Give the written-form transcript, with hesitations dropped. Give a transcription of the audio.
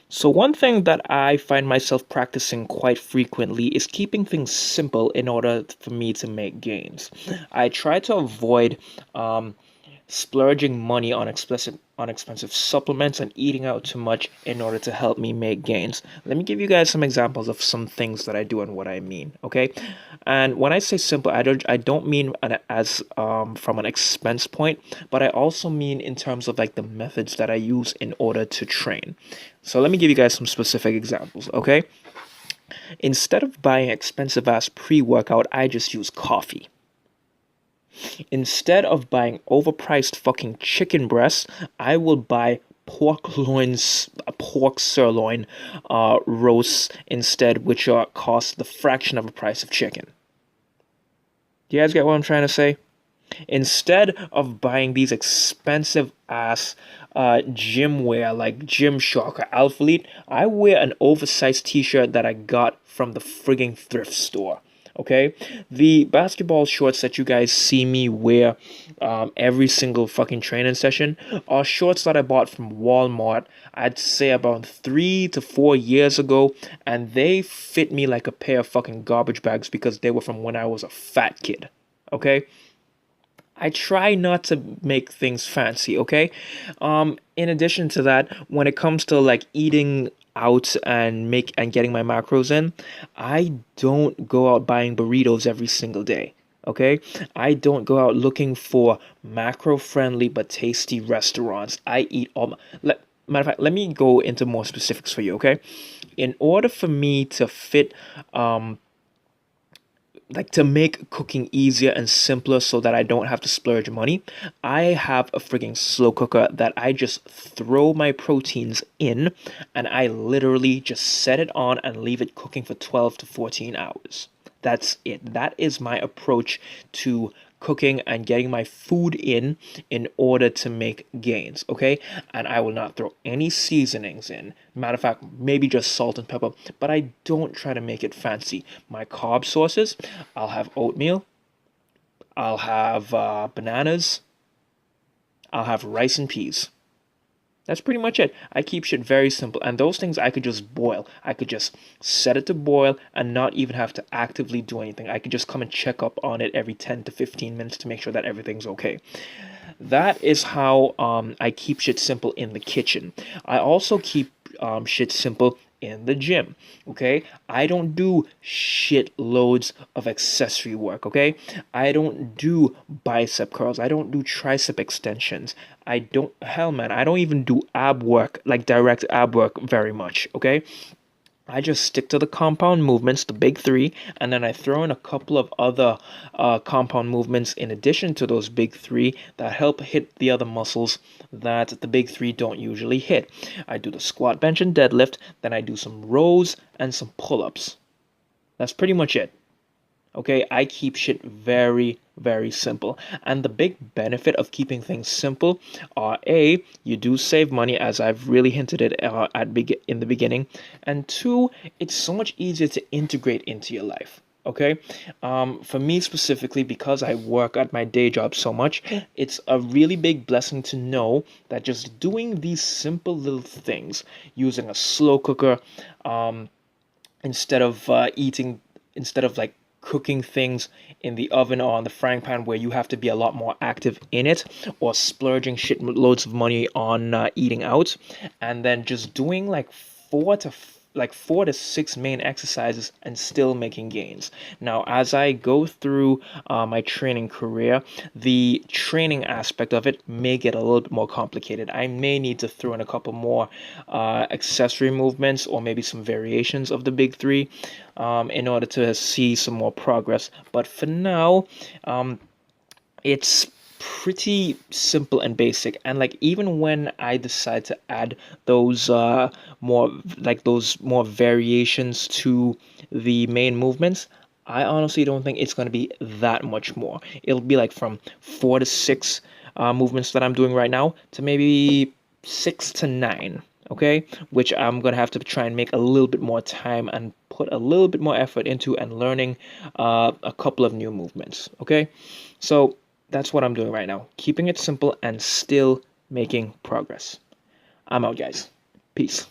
So, one thing that I find myself practicing quite frequently is keeping things simple in order for me to make gains. I try to avoid um, splurging money on expensive supplements and eating out too much in order to help me make gains. Let me give you guys some examples of some things that I do and what I mean, okay? And when I say simple, I don't mean as from an expense point, but I also mean in terms of like the methods that I use in order to train. So let me give you guys some specific examples, okay? Instead of buying expensive ass pre-workout, I just use coffee. Instead of buying overpriced fucking chicken breasts, I will buy pork sirloin roasts instead, which are cost the fraction of the price of chicken. Do you guys get what I'm trying to say? Instead of buying these expensive ass gym wear like Gymshark or Alphalete, I wear an oversized t-shirt that I got from the frigging thrift store. Okay? The basketball shorts that you guys see me wear every single fucking training session are shorts that I bought from Walmart, I'd say about 3 to 4 years ago, and they fit me like a pair of fucking garbage bags because they were from when I was a fat kid. Okay? I try not to make things fancy, okay? In addition to that, when it comes to like eating out and getting my macros in, I don't go out buying burritos every single day. Okay? I don't go out looking for macro friendly but tasty restaurants. I eat all matter of fact, let me go into more specifics for you, okay? In order for me to fit like to make cooking easier and simpler so that I don't have to splurge money, I have a freaking slow cooker that I just throw my proteins in and I literally just set it on and leave it cooking for 12 to 14 hours. That's it. That is my approach to cooking and getting my food in order to make gains, okay? And I will not throw any seasonings in. Matter of fact, maybe just salt and pepper, but I don't try to make it fancy. My carb sources, I'll have oatmeal, I'll have bananas, I'll have rice and peas. That's pretty much it. I keep shit very simple, and those things I could just boil. I could just set it to boil and not even have to actively do anything. I could just come and check up on it every 10 to 15 minutes to make sure that everything's okay. That is how I keep shit simple in the kitchen. I also keep shit simple in the gym. Okay, I don't do shit loads of accessory work. Okay, I don't do bicep curls. I don't do tricep extensions. I don't, hell man, I don't even do ab work, like direct ab work very much. Okay, I just stick to the compound movements, the big three, and then I throw in a couple of other compound movements in addition to those big three that help hit the other muscles that the big three don't usually hit. I do the squat, bench, and deadlift, then I do some rows and some pull ups. That's pretty much it. Okay, I keep shit very, very simple. And the big benefit of keeping things simple are A, you do save money, as I've really hinted it in the beginning, and two, it's so much easier to integrate into your life. Okay, for me specifically, because I work at my day job so much, it's a really big blessing to know that just doing these simple little things, using a slow cooker, instead of instead of like cooking things in the oven or on the frying pan where you have to be a lot more active in it, or splurging shit loads of money on eating out, and then just doing like 4 to 6 main exercises and still making gains. Now, as I go through my training career, the training aspect of it may get a little bit more complicated. I may need to throw in a couple more accessory movements or maybe some variations of the big three in order to see some more progress. But for now, it's pretty simple and basic, and like even when I decide to add those those more variations to the main movements, I honestly don't think it's going to be that much more. It'll be like from 4 to 6 movements that I'm doing right now to maybe 6 to 9, okay, which I'm gonna have to try and make a little bit more time and put a little bit more effort into and learning a couple of new movements, okay. So that's what I'm doing right now, keeping it simple and still making progress. I'm out, guys. Peace.